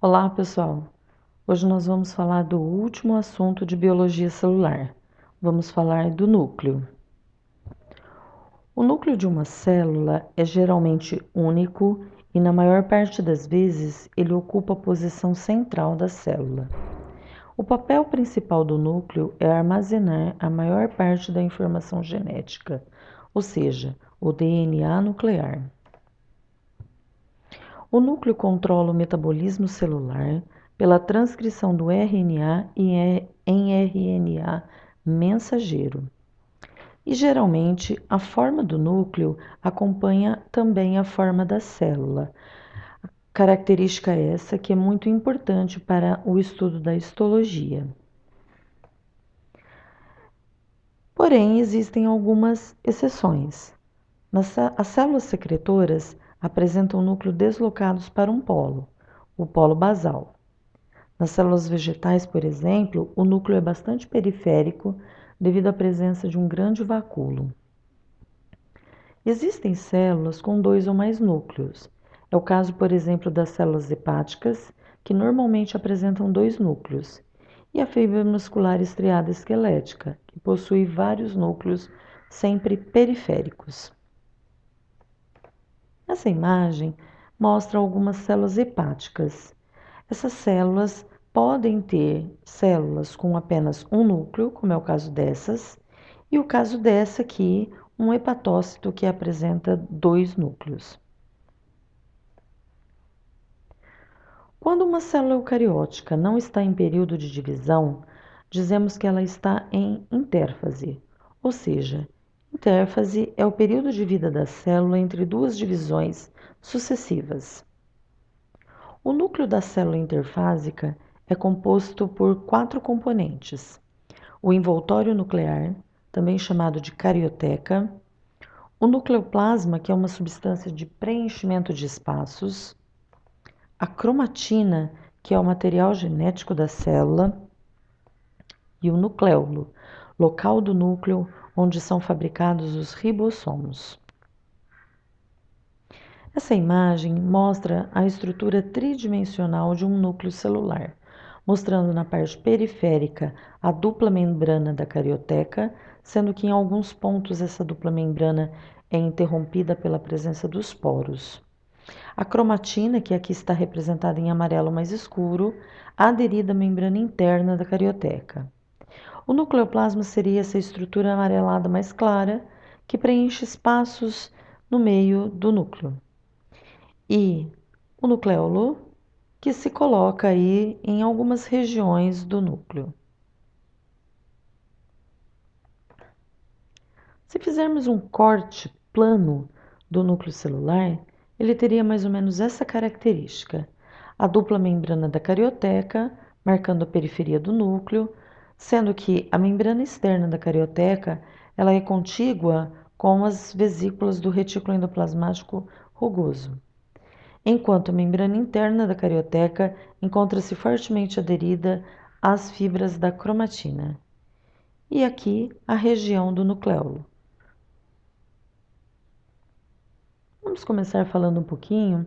Olá, pessoal! Hoje nós vamos falar do último assunto de biologia celular. Vamos falar do núcleo. O núcleo de uma célula é geralmente único e, na maior parte das vezes, ele ocupa a posição central da célula. O papel principal do núcleo é armazenar a maior parte da informação genética, ou seja, o DNA nuclear. O núcleo controla o metabolismo celular pela transcrição do RNA em RNA mensageiro. E geralmente a forma do núcleo acompanha também a forma da célula. Característica essa que é muito importante para o estudo da histologia. Porém, existem algumas exceções. As células secretoras apresentam núcleo deslocados para um polo, o polo basal. Nas células vegetais, por exemplo, o núcleo é bastante periférico devido à presença de um grande vacúolo. Existem células com dois ou mais núcleos. É o caso, por exemplo, das células hepáticas, que normalmente apresentam dois núcleos, e a fibra muscular estriada esquelética, que possui vários núcleos, sempre periféricos. Essa imagem mostra algumas células hepáticas. Essas células podem ter células com apenas um núcleo, como é o caso dessas, e o caso dessa aqui, um hepatócito que apresenta dois núcleos. Quando uma célula eucariótica não está em período de divisão, dizemos que ela está em intérfase, ou seja, intérfase é o período de vida da célula entre duas divisões sucessivas. O núcleo da célula interfásica é composto por quatro componentes: o envoltório nuclear, também chamado de carioteca, o nucleoplasma, que é uma substância de preenchimento de espaços, a cromatina, que é o material genético da célula, e o nucleolo, local do núcleo onde são fabricados os ribossomos. Essa imagem mostra a estrutura tridimensional de um núcleo celular, mostrando na parte periférica a dupla membrana da carioteca, sendo que em alguns pontos essa dupla membrana é interrompida pela presença dos poros. A cromatina, que aqui está representada em amarelo mais escuro, aderida à membrana interna da carioteca. O nucleoplasma seria essa estrutura amarelada mais clara que preenche espaços no meio do núcleo. E o nucleolo, que se coloca aí em algumas regiões do núcleo. Se fizermos um corte plano do núcleo celular, ele teria mais ou menos essa característica: a dupla membrana da carioteca, marcando a periferia do núcleo, sendo que a membrana externa da carioteca ela é contígua com as vesículas do retículo endoplasmático rugoso, enquanto a membrana interna da carioteca encontra-se fortemente aderida às fibras da cromatina. E aqui a região do nucleolo. Vamos começar falando um pouquinho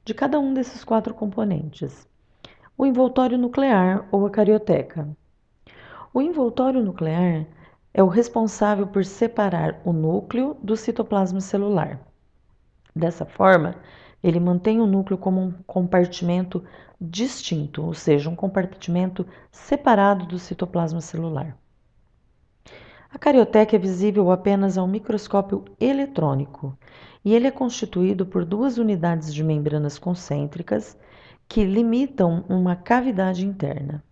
de cada um desses quatro componentes. O envoltório nuclear ou a carioteca. O envoltório nuclear é o responsável por separar o núcleo do citoplasma celular. Dessa forma, ele mantém o núcleo como um compartimento distinto, ou seja, um compartimento separado do citoplasma celular. A carioteca é visível apenas ao microscópio eletrônico e ele é constituído por duas unidades de membranas concêntricas que limitam uma cavidade interna.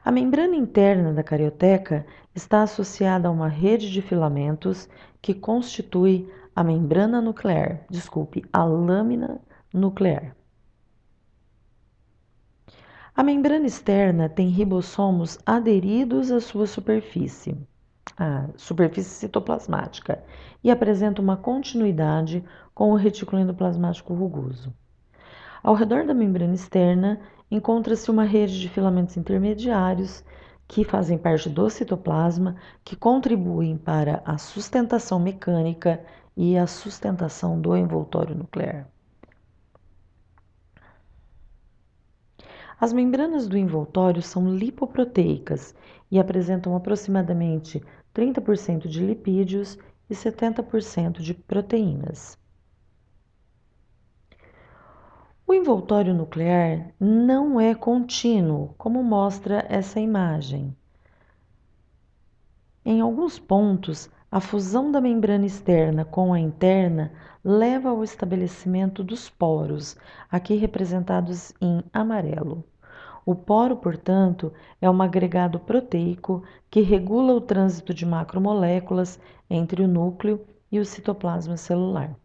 A membrana interna da carioteca está associada a uma rede de filamentos que constitui a membrana nuclear, a lâmina nuclear. A membrana externa tem ribossomos aderidos à sua superfície, a superfície citoplasmática, e apresenta uma continuidade com o retículo endoplasmático rugoso. Ao redor da membrana externa encontra-se uma rede de filamentos intermediários que fazem parte do citoplasma, que contribuem para a sustentação mecânica e a sustentação do envoltório nuclear. As membranas do envoltório são lipoproteicas e apresentam aproximadamente 30% de lipídios e 70% de proteínas. O envoltório nuclear não é contínuo, como mostra essa imagem. Em alguns pontos, a fusão da membrana externa com a interna leva ao estabelecimento dos poros, aqui representados em amarelo. O poro, portanto, é um agregado proteico que regula o trânsito de macromoléculas entre o núcleo e o citoplasma celular.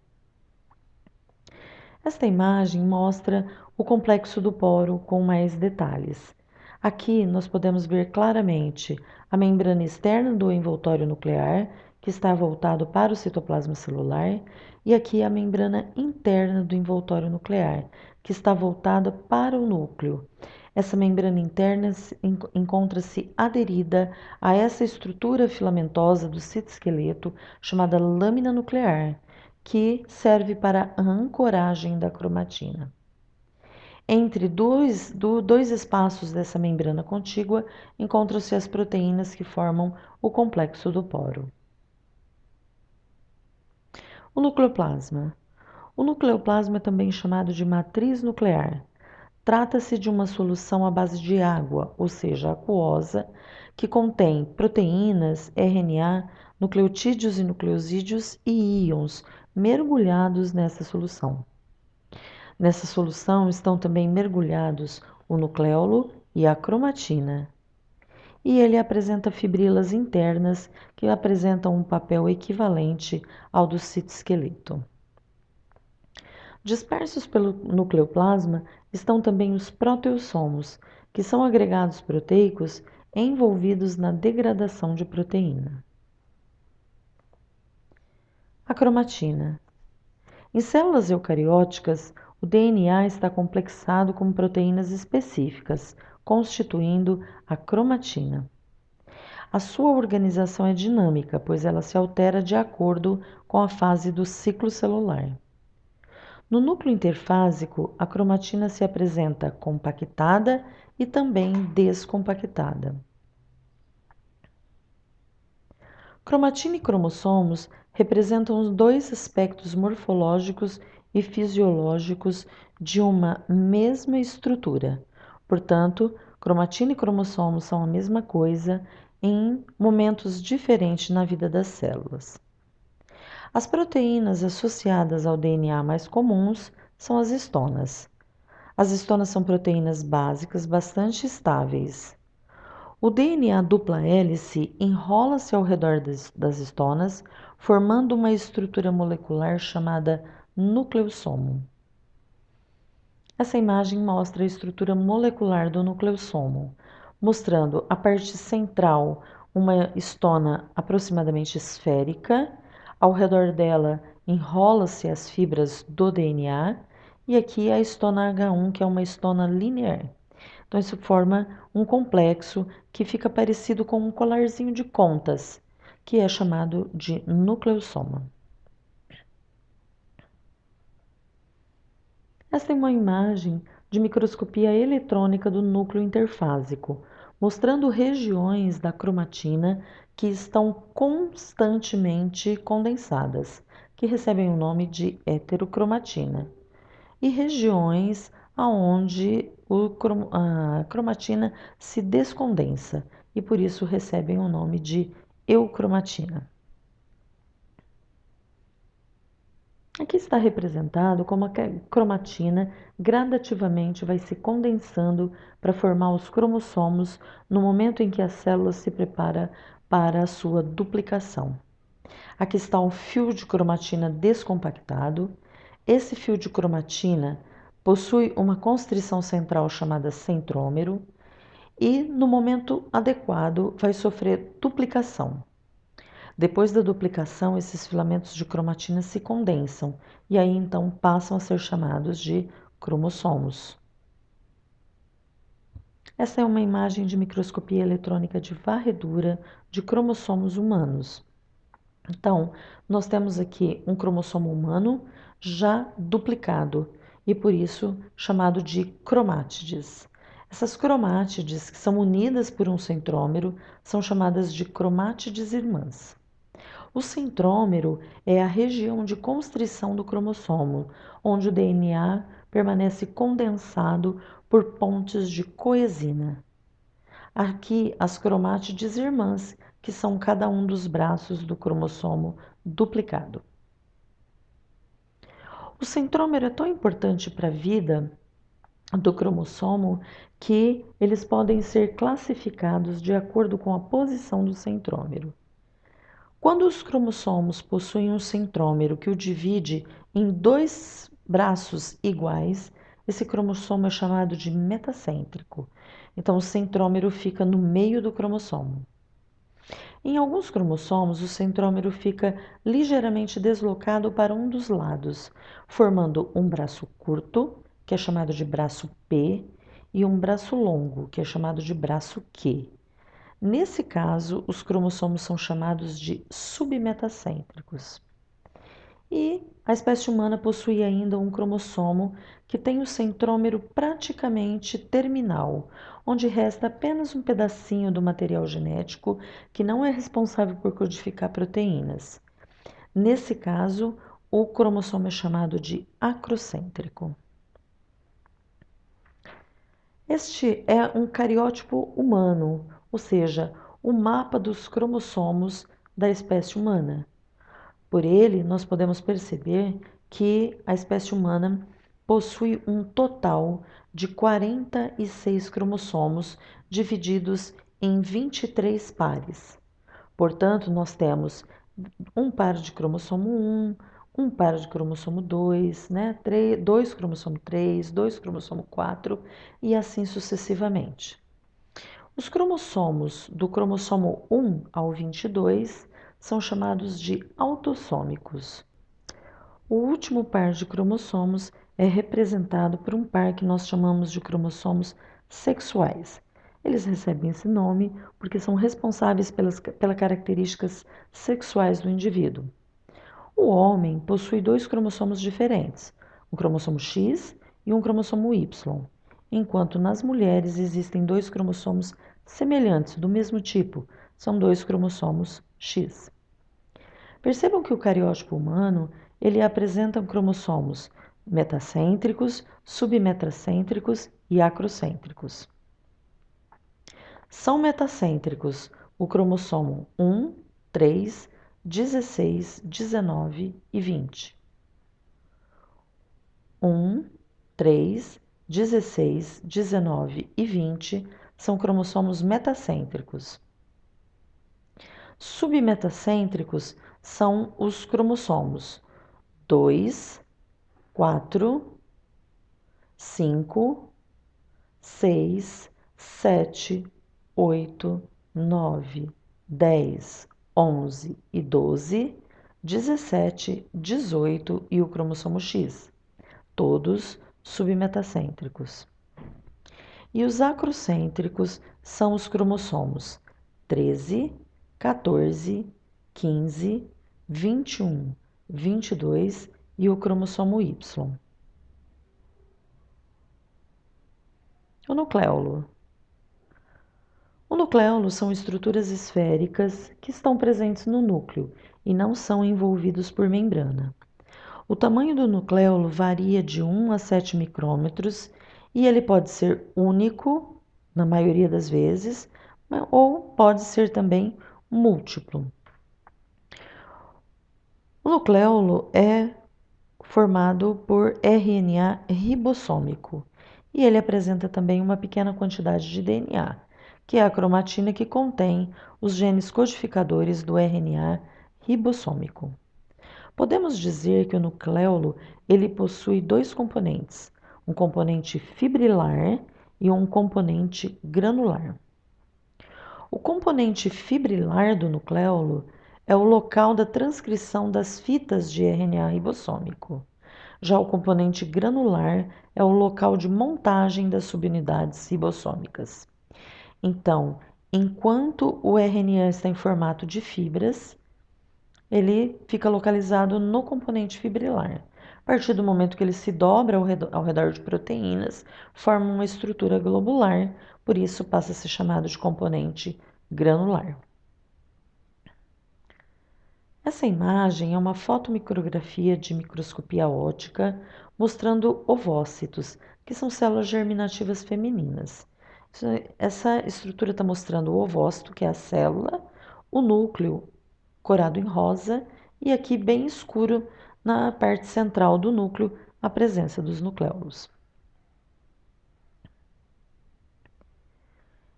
Esta imagem mostra o complexo do poro com mais detalhes. Aqui nós podemos ver claramente a membrana externa do envoltório nuclear, que está voltado para o citoplasma celular, e aqui a membrana interna do envoltório nuclear, que está voltada para o núcleo. Essa membrana interna encontra-se aderida a essa estrutura filamentosa do citoesqueleto chamada lâmina nuclear, que serve para a ancoragem da cromatina. Entre dois espaços dessa membrana contígua encontram-se as proteínas que formam o complexo do poro. O nucleoplasma. O nucleoplasma é também chamado de matriz nuclear. Trata-se de uma solução à base de água, ou seja, aquosa, que contém proteínas, RNA, nucleotídeos e nucleosídeos e íons mergulhados nessa solução. Nessa solução estão também mergulhados o nucleolo e a cromatina. E ele apresenta fibrilas internas que apresentam um papel equivalente ao do citoesqueleto. Dispersos pelo nucleoplasma estão também os proteossomos, que são agregados proteicos envolvidos na degradação de proteína. A cromatina. Em células eucarióticas, o DNA está complexado com proteínas específicas, constituindo a cromatina. A sua organização é dinâmica, pois ela se altera de acordo com a fase do ciclo celular. No núcleo interfásico, a cromatina se apresenta compactada e também descompactada. Cromatina e cromossomos representam os dois aspectos morfológicos e fisiológicos de uma mesma estrutura. Portanto, cromatina e cromossomos são a mesma coisa em momentos diferentes na vida das células. As proteínas associadas ao DNA mais comuns são as histonas. As histonas são proteínas básicas bastante estáveis. O DNA dupla hélice enrola-se ao redor das histonas, formando uma estrutura molecular chamada nucleossomo. Essa imagem mostra a estrutura molecular do nucleossomo, mostrando a parte central, uma histona aproximadamente esférica, ao redor dela enrola-se as fibras do DNA, e aqui a histona H1, que é uma histona linear. Então, isso forma um complexo que fica parecido com um colarzinho de contas, que é chamado de nucleossoma. Esta é uma imagem de microscopia eletrônica do núcleo interfásico, mostrando regiões da cromatina que estão constantemente condensadas, que recebem o nome de heterocromatina, e regiões aonde a cromatina se descondensa e por isso recebem o nome de eucromatina. Aqui está representado como a cromatina gradativamente vai se condensando para formar os cromossomos no momento em que a célula se prepara para a sua duplicação. Aqui está um fio de cromatina descompactado. Esse fio de cromatina possui uma constrição central chamada centrômero e, no momento adequado, vai sofrer duplicação. Depois da duplicação, esses filamentos de cromatina se condensam e aí então passam a ser chamados de cromossomos. Essa é uma imagem de microscopia eletrônica de varredura de cromossomos humanos. Então, nós temos aqui um cromossomo humano já duplicado e por isso chamado de cromátides. Essas cromátides, que são unidas por um centrômero, são chamadas de cromátides irmãs. O centrômero é a região de constrição do cromossomo, onde o DNA permanece condensado por pontes de coesina. Aqui, as cromátides irmãs, que são cada um dos braços do cromossomo duplicado. O centrômero é tão importante para a vida do cromossomo que eles podem ser classificados de acordo com a posição do centrômero. Quando os cromossomos possuem um centrômero que o divide em dois braços iguais, esse cromossomo é chamado de metacêntrico. Então, o centrômero fica no meio do cromossomo. Em alguns cromossomos, o centrômero fica ligeiramente deslocado para um dos lados, formando um braço curto, que é chamado de braço P, e um braço longo, que é chamado de braço Q. Nesse caso, os cromossomos são chamados de submetacêntricos. E a espécie humana possui ainda um cromossomo que tem o centrômero praticamente terminal, onde resta apenas um pedacinho do material genético que não é responsável por codificar proteínas. Nesse caso, o cromossomo é chamado de acrocêntrico. Este é um cariótipo humano, ou seja, o mapa dos cromossomos da espécie humana. Por ele, nós podemos perceber que a espécie humana possui um total de 46 cromossomos divididos em 23 pares. Portanto, nós temos um par de cromossomo 1, um par de cromossomo 2, né? 2 cromossomo 3, 2 cromossomo 4 e assim sucessivamente. Os cromossomos do cromossomo 1 ao 22 são chamados de autossômicos. O último par de cromossomos é representado por um par que nós chamamos de cromossomos sexuais. Eles recebem esse nome porque são responsáveis pelas características sexuais do indivíduo. O homem possui dois cromossomos diferentes, um cromossomo X e um cromossomo Y, enquanto nas mulheres existem dois cromossomos semelhantes, do mesmo tipo, são dois cromossomos X. Percebam que o cariótipo humano ele apresenta cromossomos metacêntricos, submetacêntricos e acrocêntricos. São metacêntricos o cromossomo 1, 3, 16, 19 e 20. 1, 3, 16, 19 e 20 são cromossomos metacêntricos. Submetacêntricos são os cromossomos 2, 4, 5, 6, 7, 8, 9, 10, 11 e 12, 17, 18 e o cromossomo X, todos submetacêntricos. E os acrocêntricos são os cromossomos 13, 14, 15, 21, 22 e o cromossomo Y. O nucleolo. O nucleolo são estruturas esféricas que estão presentes no núcleo e não são envolvidos por membrana. O tamanho do nucleolo varia de 1 a 7 micrômetros e ele pode ser único, na maioria das vezes, ou pode ser também múltiplo. O nucleolo é formado por RNA ribossômico e ele apresenta também uma pequena quantidade de DNA, que é a cromatina que contém os genes codificadores do RNA ribossômico. Podemos dizer que o nucleolo ele possui dois componentes, um componente fibrilar e um componente granular. O componente fibrilar do nucleolo é o local da transcrição das fitas de RNA ribossômico. Já o componente granular é o local de montagem das subunidades ribossômicas. Então, enquanto o RNA está em formato de fibras, ele fica localizado no componente fibrilar. partir do momento que ele se dobra ao redor de proteínas, forma uma estrutura globular, por isso passa a ser chamado de componente granular. Essa imagem é uma fotomicrografia de microscopia óptica mostrando ovócitos, que são células germinativas femininas. Essa estrutura está mostrando o ovócito, que é a célula, o núcleo corado em rosa e aqui bem escuro na parte central do núcleo a presença dos nucleolos.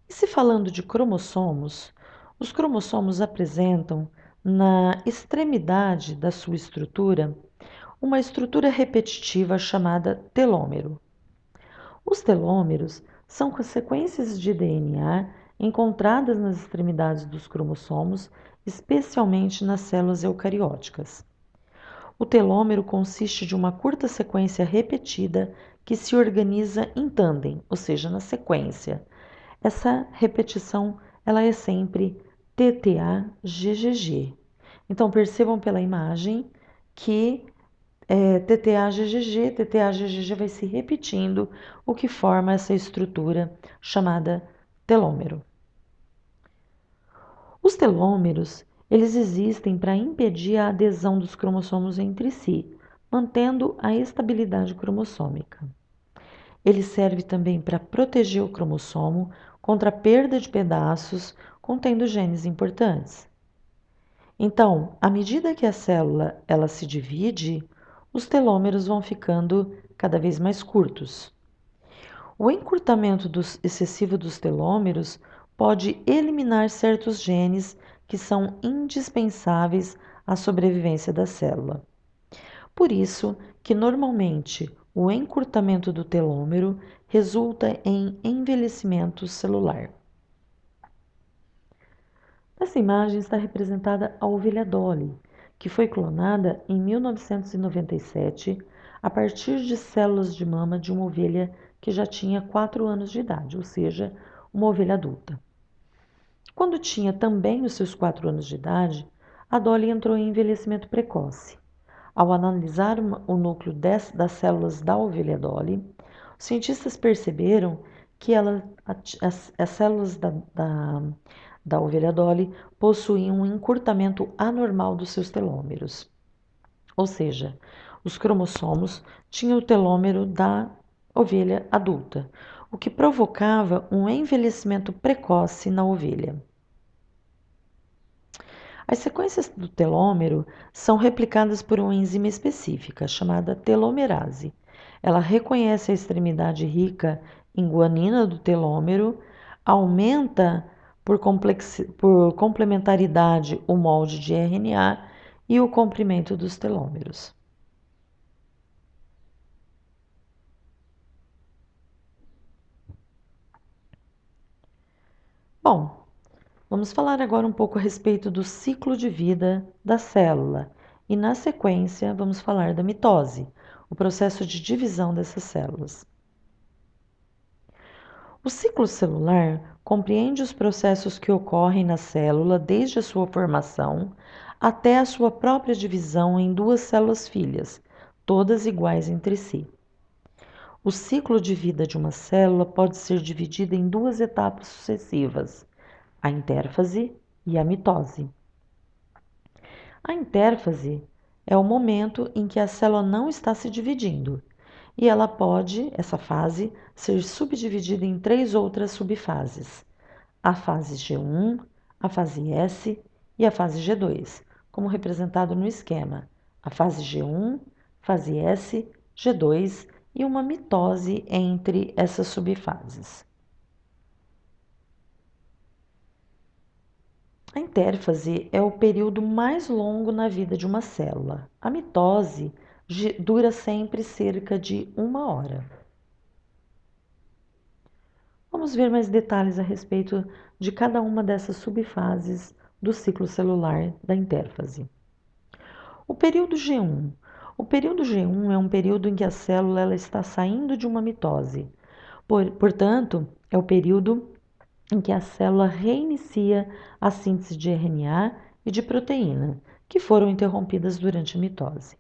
E se falando de cromossomos, os cromossomos apresentam na extremidade da sua estrutura uma estrutura repetitiva chamada telômero. Os telômeros são sequências de DNA encontradas nas extremidades dos cromossomos, especialmente nas células eucarióticas. O telômero consiste de uma curta sequência repetida que se organiza em tândem, ou seja, na sequência. Essa repetição ela é sempre TTA-GGG. Então percebam pela imagem que TTA-GGG, TTA-GGG vai se repetindo, o que forma essa estrutura chamada telômero. Os telômeros, eles existem para impedir a adesão dos cromossomos entre si, mantendo a estabilidade cromossômica. Ele serve também para proteger o cromossomo contra a perda de pedaços contendo genes importantes. Então, à medida que a célula ela se divide, os telômeros vão ficando cada vez mais curtos. O encurtamento excessivo dos telômeros pode eliminar certos genes que são indispensáveis à sobrevivência da célula. Por isso que normalmente o encurtamento do telômero resulta em envelhecimento celular. Nessa imagem está representada a ovelha Dolly, que foi clonada em 1997 a partir de células de mama de uma ovelha que já tinha 4 anos de idade, ou seja, uma ovelha adulta. Quando tinha também os seus 4 anos de idade, a Dolly entrou em envelhecimento precoce. Ao analisar o núcleo das células da ovelha Dolly, os cientistas perceberam que as células da ovelha Dolly possuíam um encurtamento anormal dos seus telômeros. Ou seja, os cromossomos tinham o telômero da ovelha adulta, o que provocava um envelhecimento precoce na ovelha. As sequências do telômero são replicadas por uma enzima específica, chamada telomerase. Ela reconhece a extremidade rica em guanina do telômero, aumenta por complementaridade o molde de RNA e o comprimento dos telômeros. Bom, vamos falar agora um pouco a respeito do ciclo de vida da célula e, na sequência, vamos falar da mitose, o processo de divisão dessas células. O ciclo celular compreende os processos que ocorrem na célula desde a sua formação até a sua própria divisão em duas células filhas, todas iguais entre si. O ciclo de vida de uma célula pode ser dividido em duas etapas sucessivas: a intérfase e a mitose. A intérfase é o momento em que a célula não está se dividindo e ela pode, essa fase, ser subdividida em 3 outras subfases: a fase G1, a fase S e a fase G2, como representado no esquema: a fase G1, fase S, G2 e uma mitose entre essas subfases. A intérfase é o período mais longo na vida de uma célula. A mitose dura sempre cerca de 1 hora. Vamos ver mais detalhes a respeito de cada uma dessas subfases do ciclo celular da intérfase. O período G1. O período G1 é um período em que a célula ela está saindo de uma mitose. Portanto, é o período em que a célula reinicia a síntese de RNA e de proteína, que foram interrompidas durante a mitose.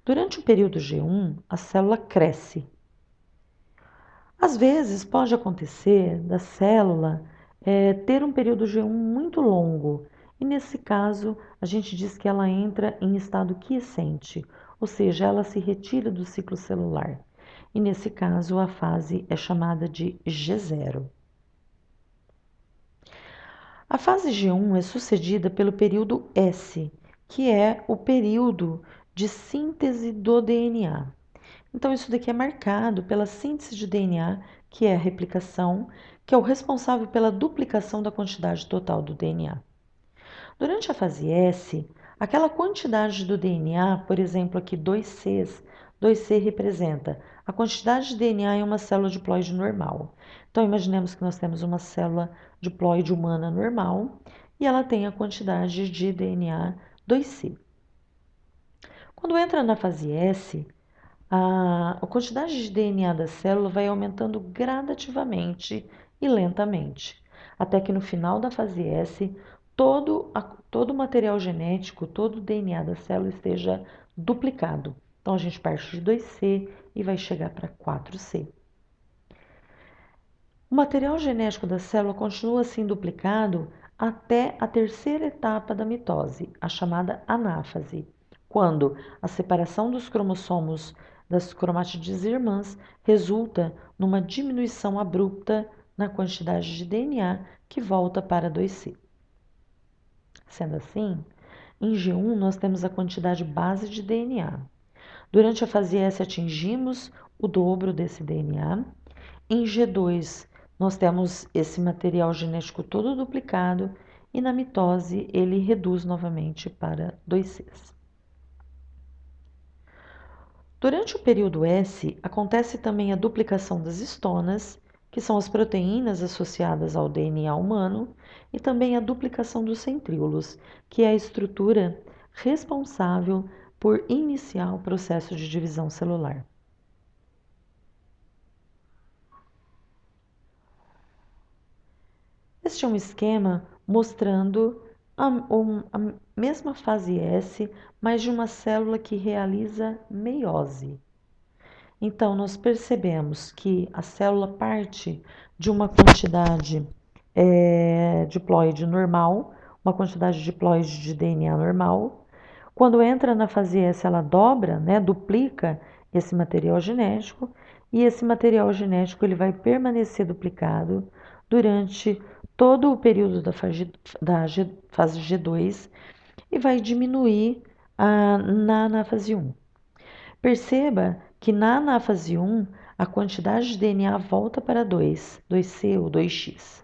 Durante o período G1, a célula cresce. Às vezes pode acontecer da célula ter um período G1 muito longo, e nesse caso a gente diz que ela entra em estado quiescente, ou seja, ela se retira do ciclo celular. E nesse caso a fase é chamada de G0. A fase G1 é sucedida pelo período S, que é o período de síntese do DNA. Então, isso daqui é marcado pela síntese de DNA, que é a replicação, que é o responsável pela duplicação da quantidade total do DNA. Durante a fase S, aquela quantidade do DNA, por exemplo, aqui 2Cs, 2C representa a quantidade de DNA em uma célula diploide normal. Então, imaginemos que nós temos uma célula diploide humana normal e ela tem a quantidade de DNA 2C. Quando entra na fase S, a quantidade de DNA da célula vai aumentando gradativamente e lentamente, até que no final da fase S, todo o material genético, todo o DNA da célula esteja duplicado. Então a gente parte de 2C e vai chegar para 4C. O material genético da célula continua assim duplicado até a terceira etapa da mitose, a chamada anáfase, quando a separação dos cromossomos das cromátides irmãs resulta numa diminuição abrupta na quantidade de DNA que volta para 2C. Sendo assim, em G1 nós temos a quantidade base de DNA. Durante a fase S atingimos o dobro desse DNA. Em G2, nós temos esse material genético todo duplicado e na mitose ele reduz novamente para 2Cs. Durante o período S, acontece também a duplicação das histonas, que são as proteínas associadas ao DNA humano, e também a duplicação dos centríolos, que é a estrutura responsável por iniciar o processo de divisão celular. Este é um esquema mostrando a mesma fase S, mas de uma célula que realiza meiose. Então, nós percebemos que a célula parte de uma quantidade diploide normal, uma quantidade diploide de DNA normal. Quando entra na fase S, ela dobra, né, duplica esse material genético, e esse material genético ele vai permanecer duplicado durante todo o período fase G2 e vai diminuir na fase 1. Perceba que na anáfase 1, a quantidade de DNA volta para 2C ou 2X.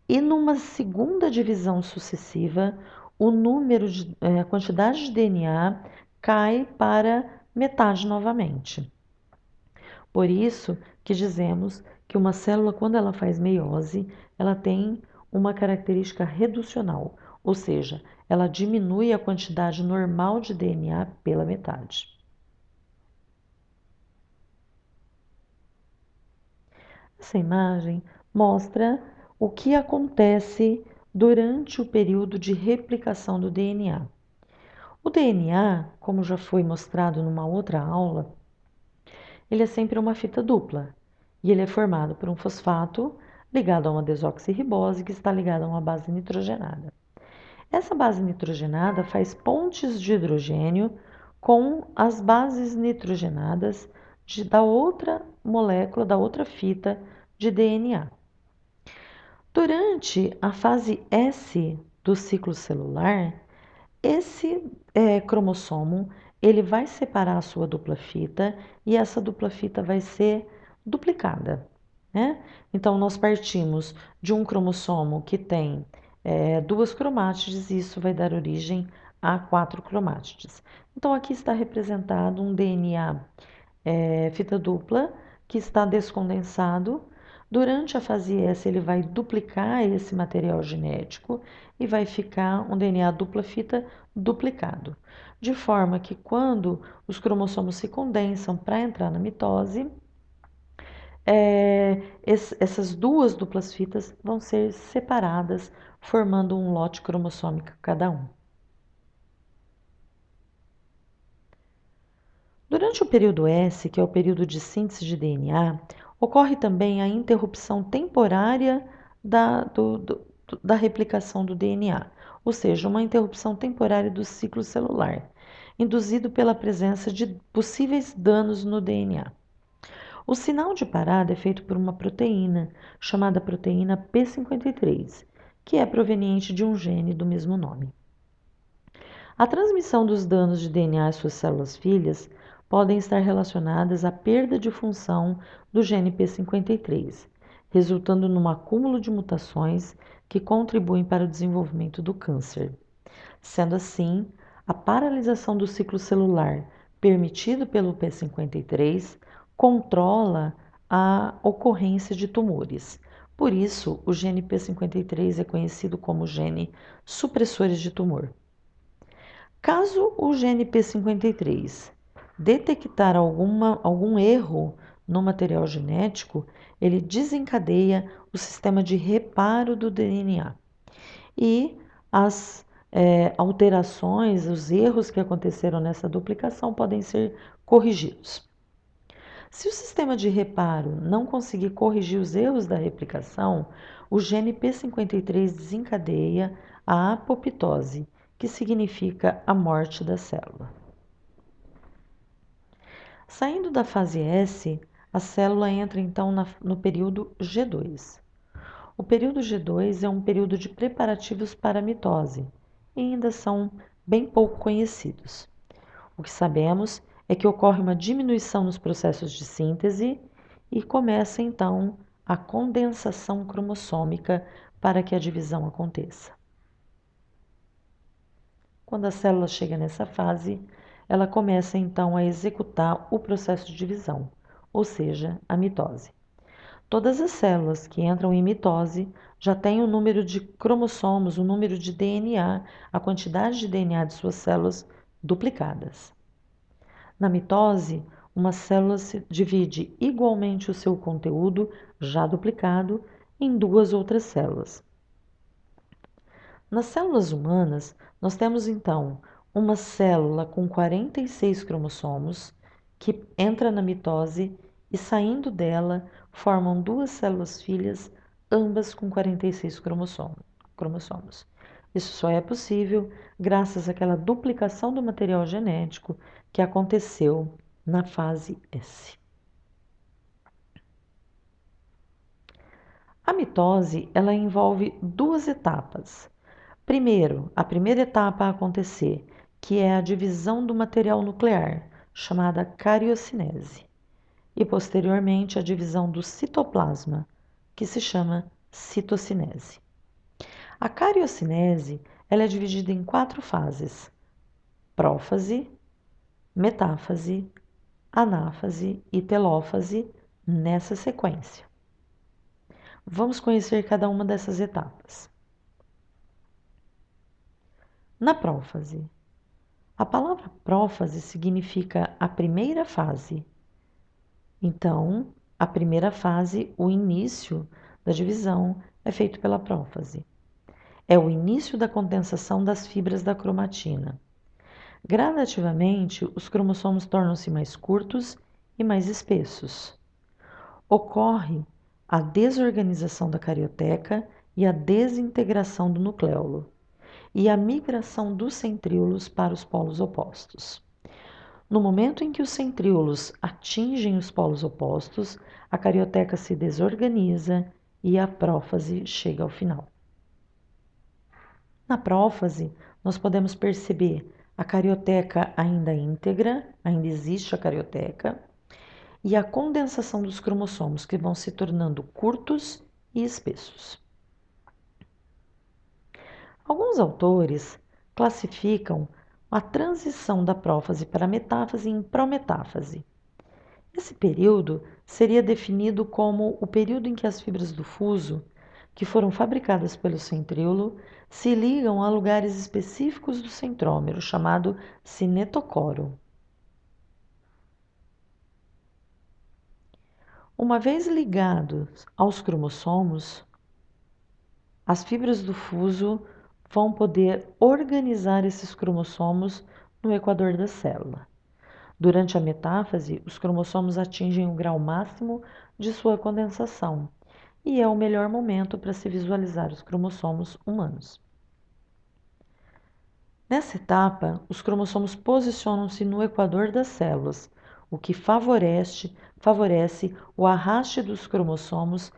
E numa segunda divisão sucessiva, a quantidade de DNA cai para metade novamente. Por isso que dizemos que uma célula, quando ela faz meiose, ela tem uma característica reducional, ou seja, ela diminui a quantidade normal de DNA pela metade. Essa imagem mostra o que acontece durante o período de replicação do DNA. O DNA, como já foi mostrado numa outra aula, ele é sempre uma fita dupla e ele é formado por um fosfato ligado a uma desoxirribose que está ligada a uma base nitrogenada. Essa base nitrogenada faz pontes de hidrogênio com as bases nitrogenadas da outra molécula, da outra fita de DNA. Durante a fase S do ciclo celular, esse cromossomo ele vai separar a sua dupla fita e essa dupla fita vai ser duplicada, né? Então, nós partimos de um cromossomo que tem duas cromátides e isso vai dar origem a quatro cromátides. Então, aqui está representado um DNA fita dupla que está descondensado. Durante a fase S, ele vai duplicar esse material genético e vai ficar um DNA dupla fita duplicado. De forma que quando os cromossomos se condensam para entrar na mitose, essas duas duplas fitas vão ser separadas, formando um lote cromossômico cada um. Durante o período S, que é o período de síntese de DNA, ocorre também a interrupção temporária da replicação do DNA, ou seja, uma interrupção temporária do ciclo celular, induzido pela presença de possíveis danos no DNA. O sinal de parada é feito por uma proteína, chamada proteína P53, que é proveniente de um gene do mesmo nome. A transmissão dos danos de DNA às suas células filhas podem estar relacionadas à perda de função do gene P53, resultando num acúmulo de mutações que contribuem para o desenvolvimento do câncer. Sendo assim, a paralisação do ciclo celular permitido pelo P53 controla a ocorrência de tumores. Por isso, o gene P53 é conhecido como gene supressores de tumor. Caso o gene P53 detectar algum erro no material genético, ele desencadeia o sistema de reparo do DNA e as alterações, os erros que aconteceram nessa duplicação podem ser corrigidos. Se o sistema de reparo não conseguir corrigir os erros da replicação, o gene P53 desencadeia a apoptose, que significa a morte da célula. Saindo da fase S, a célula entra então no período G2. O período G2 é um período de preparativos para a mitose e ainda são bem pouco conhecidos. O que sabemos é que ocorre uma diminuição nos processos de síntese e começa então a condensação cromossômica para que a divisão aconteça. Quando a célula chega nessa fase, ela começa então a executar o processo de divisão, ou seja, a mitose. Todas as células que entram em mitose já têm o número de cromossomos, o número de DNA, a quantidade de DNA de suas células duplicadas. Na mitose, uma célula se divide igualmente o seu conteúdo, já duplicado, em duas outras células. Nas células humanas, nós temos então uma célula com 46 cromossomos que entra na mitose e, saindo dela, formam duas células filhas, ambas com 46 cromossomos. Isso só é possível graças àquela duplicação do material genético que aconteceu na fase S. A mitose, ela envolve duas etapas. Primeiro, a primeira etapa a acontecer, que é a divisão do material nuclear, chamada cariocinese, e posteriormente a divisão do citoplasma, que se chama citocinese. A cariocinese, ela é dividida em quatro fases: prófase, metáfase, anáfase e telófase, nessa sequência. Vamos conhecer cada uma dessas etapas. Na prófase, a palavra prófase significa a primeira fase. Então, a primeira fase, o início da divisão, é feito pela prófase. É o início da condensação das fibras da cromatina. Gradativamente, os cromossomos tornam-se mais curtos e mais espessos. Ocorre a desorganização da carioteca e a desintegração do nucleolo, e a migração dos centríolos para os polos opostos. No momento em que os centríolos atingem os polos opostos, a carioteca se desorganiza e a prófase chega ao final. Na prófase, nós podemos perceber a carioteca ainda íntegra, ainda existe a carioteca, e a condensação dos cromossomos, que vão se tornando curtos e espessos. Alguns autores classificam a transição da prófase para a metáfase em prometáfase. Esse período seria definido como o período em que as fibras do fuso, que foram fabricadas pelo centríolo, se ligam a lugares específicos do centrômero, chamado cinetocoro. Uma vez ligados aos cromossomos, as fibras do fuso vão poder organizar esses cromossomos no equador da célula. Durante a metáfase, os cromossomos atingem o grau máximo de sua condensação e é o melhor momento para se visualizar os cromossomos humanos. Nessa etapa, os cromossomos posicionam-se no equador das células, o que favorece o arraste dos cromossomos,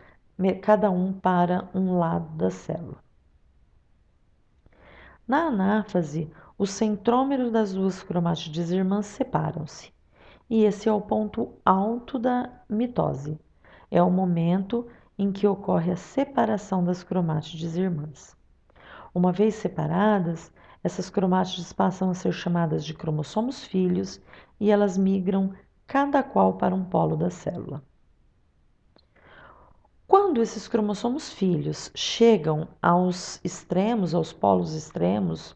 cada um para um lado da célula. Na anáfase, os centrômeros das duas cromátides irmãs separam-se, e esse é o ponto alto da mitose. É o momento em que ocorre a separação das cromátides irmãs. Uma vez separadas, essas cromátides passam a ser chamadas de cromossomos filhos e elas migram cada qual para um polo da célula. Quando esses cromossomos filhos chegam aos extremos, aos polos extremos,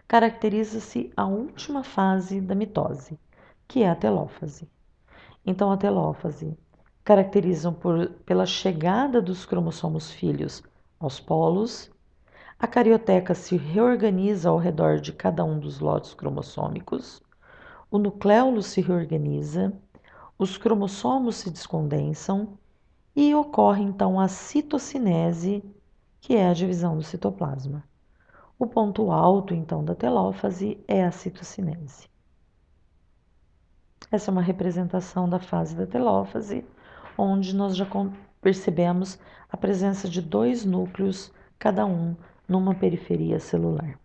caracteriza-se a última fase da mitose, que é a telófase. Então, a telófase caracteriza pela chegada dos cromossomos filhos aos polos. A carioteca se reorganiza ao redor de cada um dos lotes cromossômicos, o nucleolo se reorganiza, os cromossomos se descondensam e ocorre então a citocinese, que é a divisão do citoplasma. O ponto alto então da telófase é a citocinese. Essa é uma representação da fase da telófase, onde nós já percebemos a presença de dois núcleos, cada um numa periferia celular.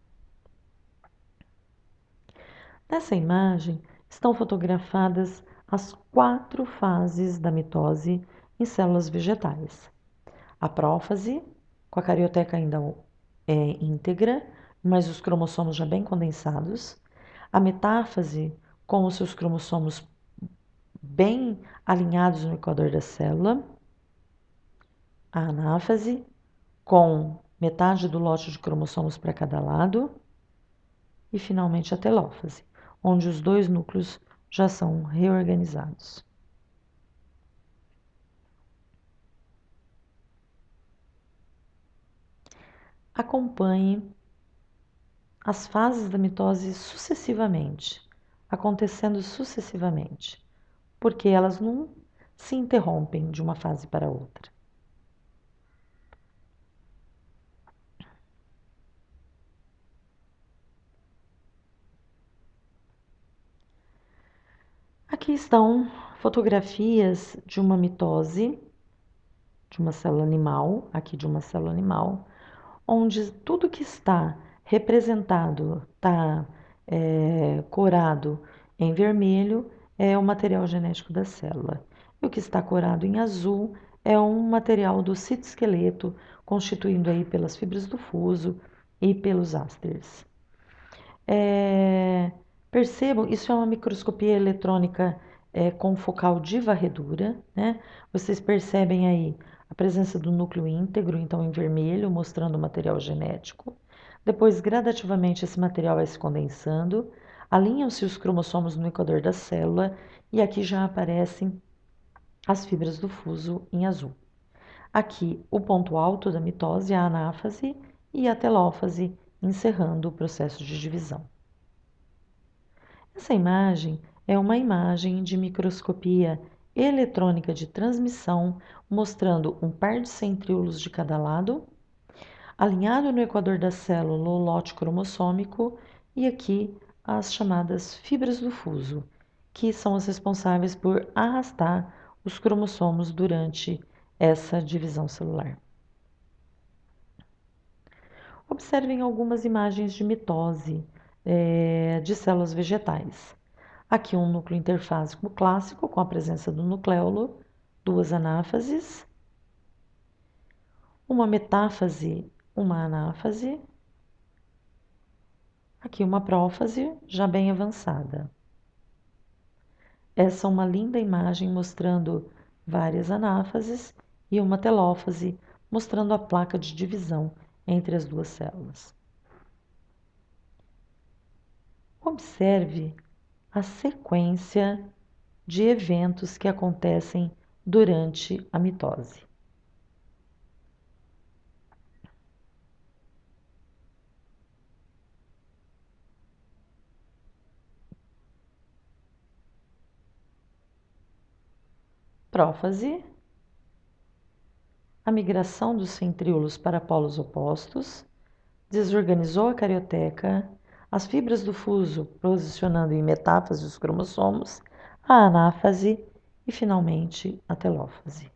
Nessa imagem estão fotografadas as 4 fases da mitose em células vegetais. A prófase, com a carioteca ainda íntegra, mas os cromossomos já bem condensados. A metáfase, com os seus cromossomos bem alinhados no equador da célula. A anáfase, com metade do lote de cromossomos para cada lado. E finalmente a telófase, onde os dois núcleos já são reorganizados. Acompanhe as fases da mitose sucessivamente, acontecendo sucessivamente, porque elas não se interrompem de uma fase para outra. Aqui estão fotografias de uma mitose de uma célula animal, aqui de uma célula animal, onde tudo que está representado, está corado em vermelho, é o material genético da célula. E o que está corado em azul é um material do citoesqueleto, constituindo aí pelas fibras do fuso e pelos ásteres. Percebam, isso é uma microscopia eletrônica com focal de varredura, né? Vocês percebem aí a presença do núcleo íntegro, então em vermelho, mostrando o material genético. Depois, gradativamente, esse material vai se condensando, alinham-se os cromossomos no equador da célula e aqui já aparecem as fibras do fuso em azul. Aqui, o ponto alto da mitose, a anáfase e a telófase, encerrando o processo de divisão. Essa imagem é uma imagem de microscopia eletrônica de transmissão mostrando um par de centríolos de cada lado, alinhado no equador da célula o lote cromossômico e aqui as chamadas fibras do fuso, que são as responsáveis por arrastar os cromossomos durante essa divisão celular. Observem algumas imagens de mitose de células vegetais. Aqui um núcleo interfásico clássico com a presença do nucleolo, duas anáfases, uma metáfase, uma anáfase, aqui uma prófase já bem avançada. Essa é uma linda imagem mostrando várias anáfases e uma telófase, mostrando a placa de divisão entre as duas células. Observe a sequência de eventos que acontecem durante a mitose. prófase, a migração dos centríolos para polos opostos, desorganizou a carioteca, as fibras do fuso posicionando em metáfase os cromossomos, a anáfase e, finalmente, a telófase.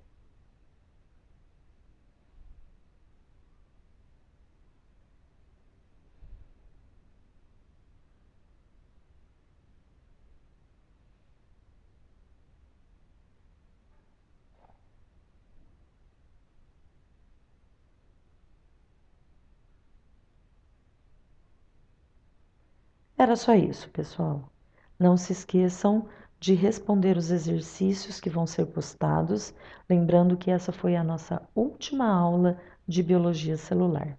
Era só isso, pessoal. Não se esqueçam de responder os exercícios que vão ser postados, lembrando que essa foi a nossa última aula de biologia celular.